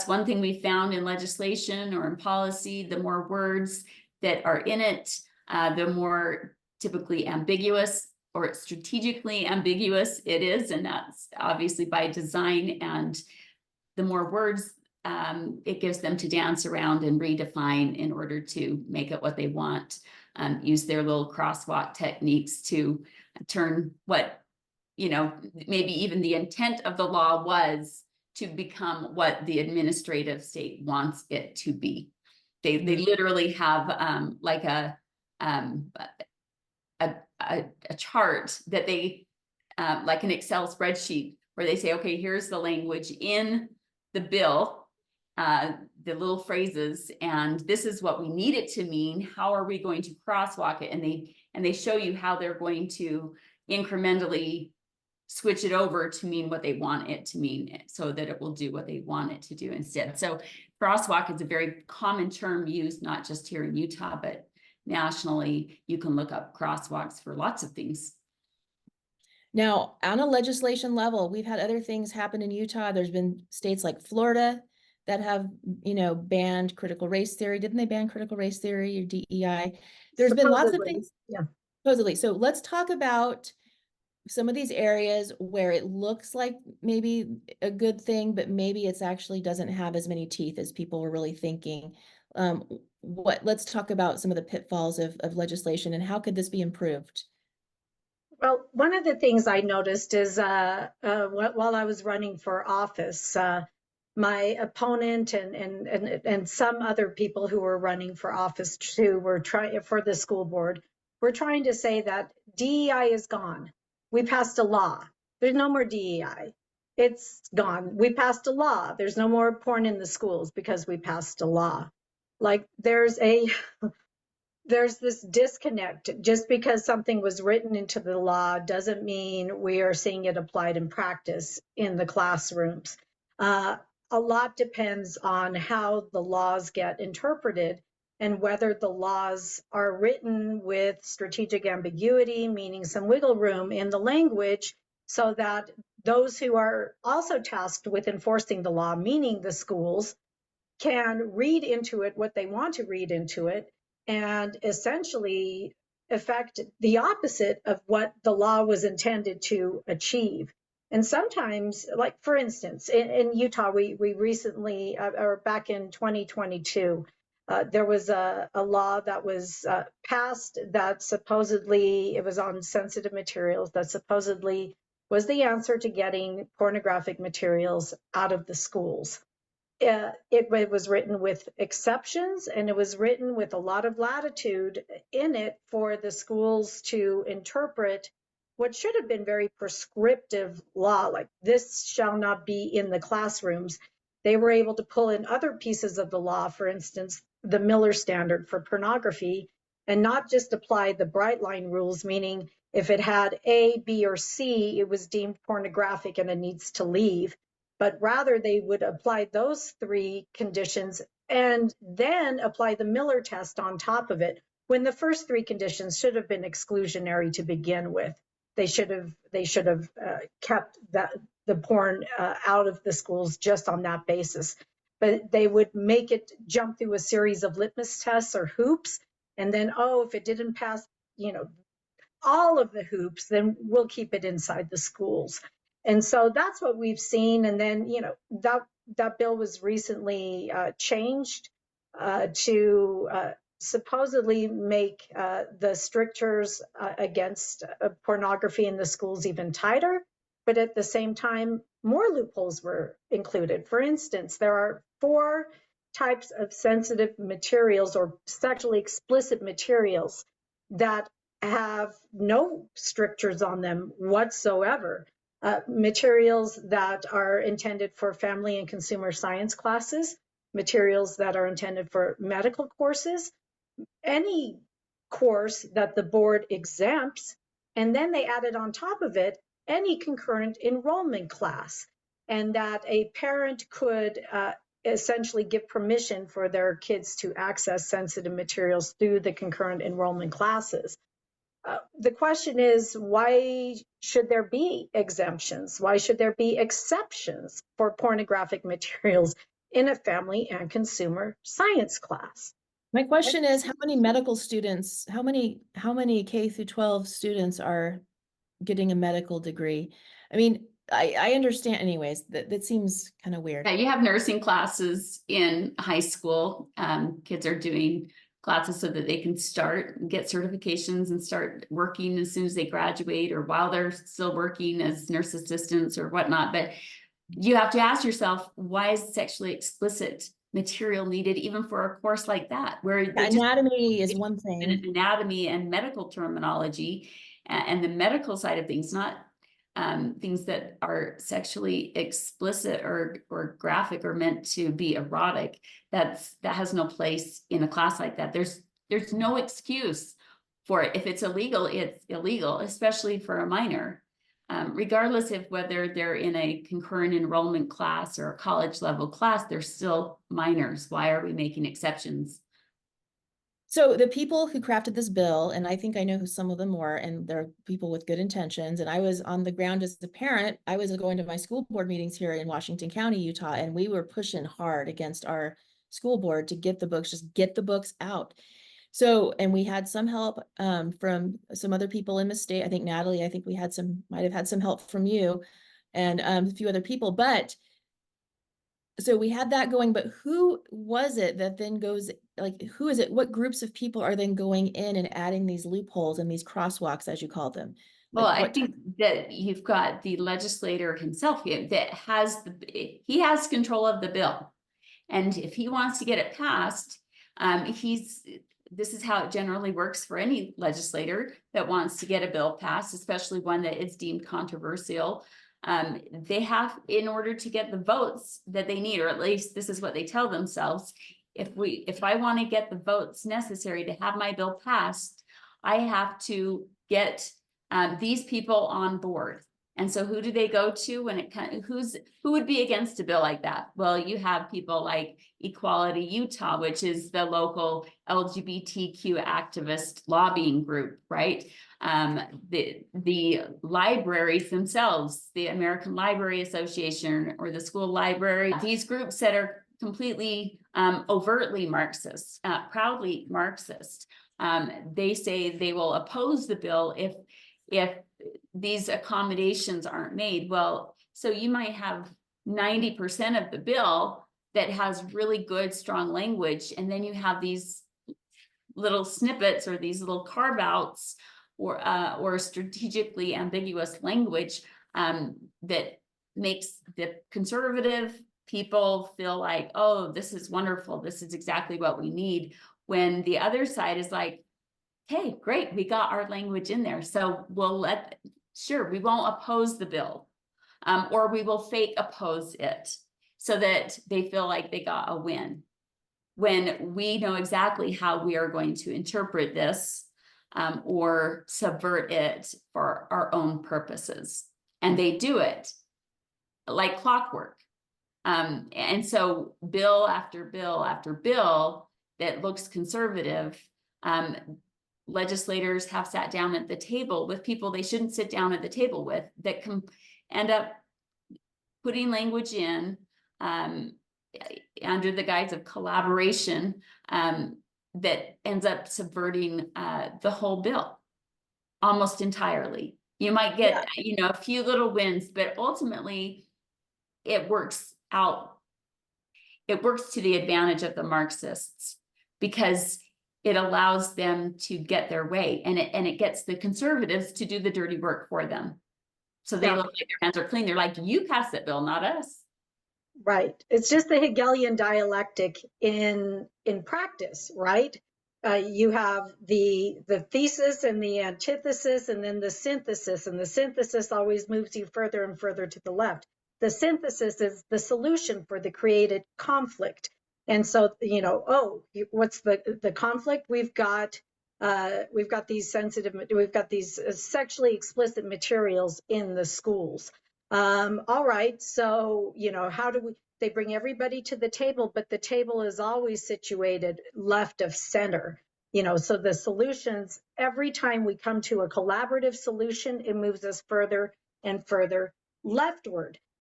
that's one thing we found in legislation or in policy. The more words that are in it, the more typically ambiguous or strategically ambiguous it is, and that's obviously by design. And the more words it gives them to dance around and redefine in order to make it what they want. Use their little crosswalk techniques to turn what, you know, maybe even the intent of the law was to become what the administrative state wants it to be. They literally have like a chart that they like an Excel spreadsheet where they say, okay, here's the language in the bill, the little phrases, and this is what we need it to mean. How are we going to crosswalk it? And they show you how they're going to incrementally switch it over to mean what they want it to mean, so that it will do what they want it to do instead. So crosswalk is a very common term used, not just here in Utah, but nationally. You can look up crosswalks for lots of things. Now, on a legislation level, we've had other things happen in Utah. There's been states like Florida that have, you know, banned critical race theory. Didn't they ban critical race theory or DEI? There's been lots of things. Yeah. Supposedly. So let's talk about some of these areas where it looks like maybe a good thing, but maybe it's actually doesn't have as many teeth as people were really thinking. Let's talk about some of the pitfalls of legislation and how could this be improved? Well, one of the things I noticed is while I was running for office, my opponent and some other people who were running for office too were trying for the school board. We're trying to say that DEI is gone. We passed a law. There's no more DEI. It's gone. We passed a law. There's no more porn in the schools because we passed a law. Like there's this disconnect. Just because something was written into the law doesn't mean we are seeing it applied in practice in the classrooms. A lot depends on how the laws get interpreted and whether the laws are written with strategic ambiguity, meaning some wiggle room in the language, so that those who are also tasked with enforcing the law, meaning the schools, can read into it what they want to read into it and essentially affect the opposite of what the law was intended to achieve. And sometimes, like for instance, in Utah, we recently, or back in 2022, there was a law that was passed that supposedly, it was on sensitive materials, that supposedly was the answer to getting pornographic materials out of the schools. It was written with exceptions, and it was written with a lot of latitude in it for the schools to interpret what should have been very prescriptive law, like this shall not be in the classrooms. They were able to pull in other pieces of the law, for instance, the Miller standard for pornography, and not just apply the bright line rules, meaning if it had A, B, or C, it was deemed pornographic and it needs to leave. But rather they would apply those three conditions and then apply the Miller test on top of it, when the first three conditions should have been exclusionary to begin with. They should have kept the porn out of the schools just on that basis. But they would make it jump through a series of litmus tests or hoops, and then, oh, if it didn't pass, you know, all of the hoops, then we'll keep it inside the schools. And so that's what we've seen. And then, you know, that bill was recently changed to supposedly make the strictures against pornography in the schools even tighter. But at the same time, more loopholes were included. For instance, there are 4 types of sensitive materials or sexually explicit materials that have no strictures on them whatsoever. Materials that are intended for family and consumer science classes, materials that are intended for medical courses, any course that the board exempts, and then they added on top of it any concurrent enrollment class, and that a parent could essentially give permission for their kids to access sensitive materials through the concurrent enrollment classes. The question is, why should there be exemptions? Why should there be exceptions for pornographic materials? in a family and consumer science class. My question is, how many medical students, how many K through 12 students are getting a medical degree? I mean, I understand anyways, that seems kind of weird. Yeah, you have nursing classes in high school. Kids are doing classes so that they can start and get certifications and start working as soon as they graduate, or while they're still working as nurse assistants or whatnot. But you have to ask yourself, why is sexually explicit material needed even for a course like that, where Anatomy is one thing. Anatomy and medical terminology and the medical side of things, not things that are sexually explicit or graphic or meant to be erotic. That has no place in a class like that. There's no excuse for it. If it's illegal, it's illegal, especially for a minor. Regardless of whether they're in a concurrent enrollment class or a college level class, they're still minors. Why are we making exceptions? So the people who crafted this bill, and I think I know who some of them were, and they're people with good intentions. And I was on the ground as a parent. I was going to my school board meetings here in Washington County, Utah, and we were pushing hard against our school board to get the books, just get the books out. So, and we had some help from some other people in the state. I think Natalie, I think we had might have had some help from you and a few other people, but so we had that going, but who was it that then goes, like, who is it? What groups of people are then going in and adding these loopholes and these crosswalks, as you call them? Well, Like, I think that you've got the legislator himself that has he has control of the bill. And if he wants to get it passed, this is how it generally works for any legislator that wants to get a bill passed, especially one that is deemed controversial. They have, in order to get the votes that they need, or at least this is what they tell themselves, if I want to get the votes necessary to have my bill passed, I have to get these people on board. And so who do they go to when it kind of, who would be against a bill like that? Well, you have people like Equality Utah, which is the local LGBTQ activist lobbying group, right? The libraries themselves, the American Library Association or the school library, these groups that are completely overtly Marxist, proudly Marxist. They say they will oppose the bill if these accommodations aren't made. Well, so you might have 90% of the bill that has really good, strong language, and then you have these little snippets or these little carve outs or strategically ambiguous language that makes the conservative people feel like, oh, this is wonderful, this is exactly what we need, when the other side is like, hey, great, we got our language in there, so sure, we won't oppose the bill, or we will fake oppose it so that they feel like they got a win, when we know exactly how we are going to interpret this or subvert it for our own purposes. And they do it like clockwork. And so bill after bill after bill that looks conservative, legislators have sat down at the table with people they shouldn't sit down at the table with, that can end up putting language in under the guise of collaboration that ends up subverting the whole bill almost entirely. You might get, a few little wins, but ultimately it works out. It works to the advantage of the Marxists because it allows them to get their way, and it gets the conservatives to do the dirty work for them. So they look like their hands are clean. They're like, you pass that bill, not us. Right. It's just the Hegelian dialectic in practice, right? You have the thesis and the antithesis, and then the synthesis, and the synthesis always moves you further and further to the left. The synthesis is the solution for the created conflict. And so, what's the conflict? We've got these sexually explicit materials in the schools. All right, so how do they bring everybody to the table, but the table is always situated left of center. So the solutions, every time we come to a collaborative solution, it moves us further and further leftward.